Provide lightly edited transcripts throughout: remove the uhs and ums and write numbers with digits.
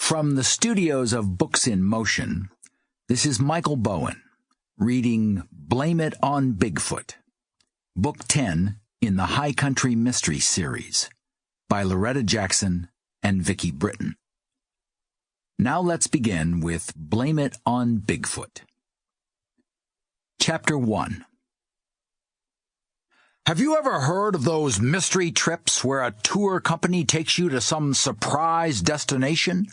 From the studios of Books in Motion, this is Michael Bowen, reading Blame It on Bigfoot, Book 10 in the High Country Mystery Series, by Loretta Jackson and Vicki Britton. Now let's begin with Blame It on Bigfoot. Chapter 1. Have you ever heard of those mystery trips where a tour company takes you to some surprise destination?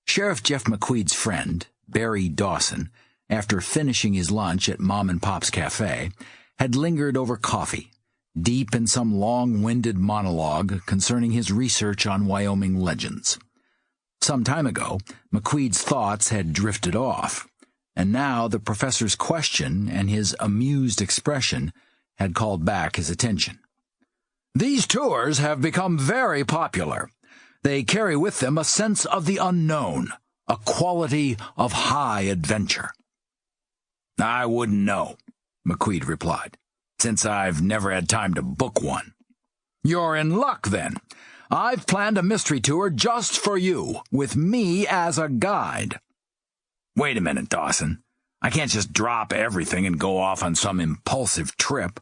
Sheriff Jeff McQuede's friend, Barry Dawson, after finishing his lunch at Mom and Pop's Cafe, had lingered over coffee, deep in some long-winded monologue concerning his research on Wyoming legends. Some time ago, McQuede's thoughts had drifted off, and now the professor's question and his amused expression had called back his attention. These tours have become very popular. They carry with them a sense of the unknown, a quality of high adventure. I wouldn't know, McQuede replied, since I've never had time to book one. You're in luck, then. I've planned a mystery tour just for you, with me as a guide. Wait a minute, Dawson. I can't just drop everything and go off on some impulsive trip.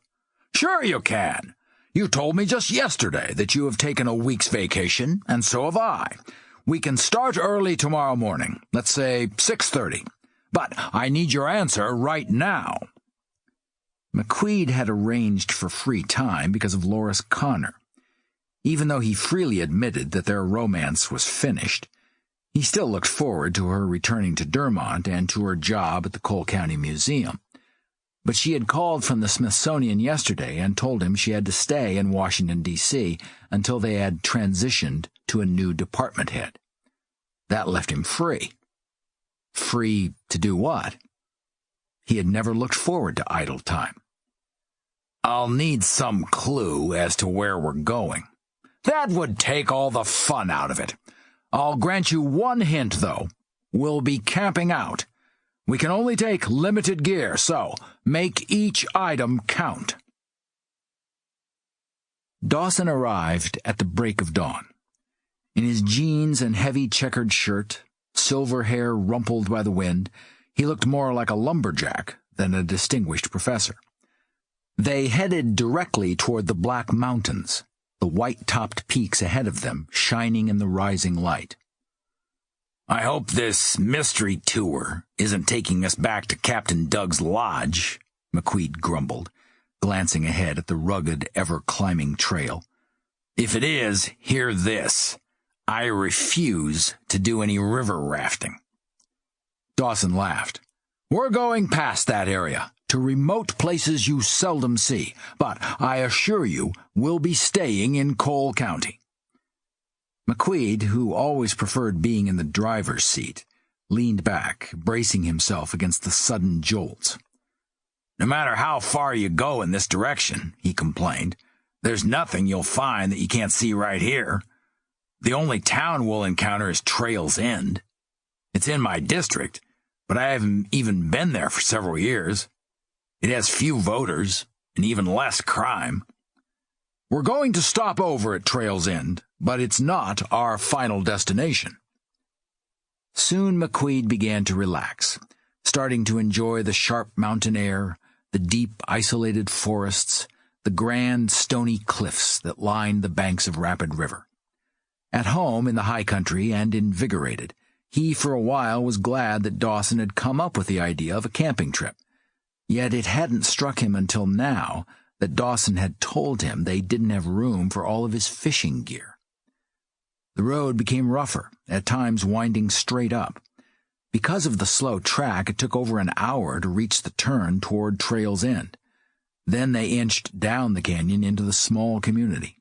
Sure you can. You told me just yesterday that you have taken a week's vacation, and so have I. We can start early tomorrow morning, let's say 6:30. But I need your answer right now. McQuede had arranged for free time because of Loris Connor. Even though he freely admitted that their romance was finished, he still looked forward to her returning to Dermont and to her job at the Cole County Museum. But she had called from the Smithsonian yesterday and told him she had to stay in Washington, D.C. until they had transitioned to a new department head. That left him free. Free to do what? He had never looked forward to idle time. I'll need some clue as to where we're going. That would take all the fun out of it. I'll grant you one hint, though. We'll be camping out. We can only take limited gear, so make each item count. Dawson arrived at the break of dawn. In his jeans and heavy checkered shirt, silver hair rumpled by the wind, he looked more like a lumberjack than a distinguished professor. They headed directly toward the Black Mountains, the white-topped peaks ahead of them shining in the rising light. I hope this mystery tour isn't taking us back to Captain Doug's lodge, McQuede grumbled, glancing ahead at the rugged, ever-climbing trail. If it is, hear this. I refuse to do any river rafting. Dawson laughed. We're going past that area, to remote places you seldom see, but I assure you we'll be staying in Cole County. McQuede, who always preferred being in the driver's seat, leaned back, bracing himself against the sudden jolts. No matter how far you go in this direction, he complained, there's nothing you'll find that you can't see right here. The only town we'll encounter is Trail's End. It's in my district, but I haven't even been there for several years. It has few voters and even less crime. We're going to stop over at Trail's End, but it's not our final destination. Soon McQuede began to relax, starting to enjoy the sharp mountain air, the deep, isolated forests, the grand, stony cliffs that lined the banks of Rapid River. At home in the high country and invigorated, he for a while was glad that Dawson had come up with the idea of a camping trip. Yet it hadn't struck him until now that Dawson had told him they didn't have room for all of his fishing gear. The road became rougher, at times winding straight up. Because of the slow track, it took over an hour to reach the turn toward Trail's End. Then they inched down the canyon into the small community.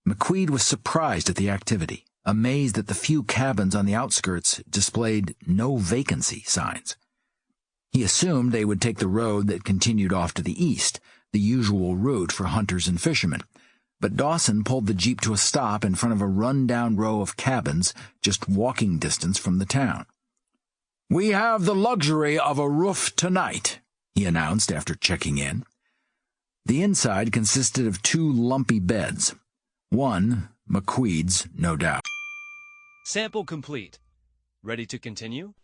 McQuede was surprised at the activity, amazed that the few cabins on the outskirts displayed no vacancy signs. He assumed they would take the road that continued off to the east, the usual route for hunters and fishermen, but Dawson pulled the Jeep to a stop in front of a run-down row of cabins just walking distance from the town. "We have the luxury of a roof tonight," he announced after checking in. The inside consisted of two lumpy beds. One, McQuede's, no doubt. Sample complete. Ready to continue?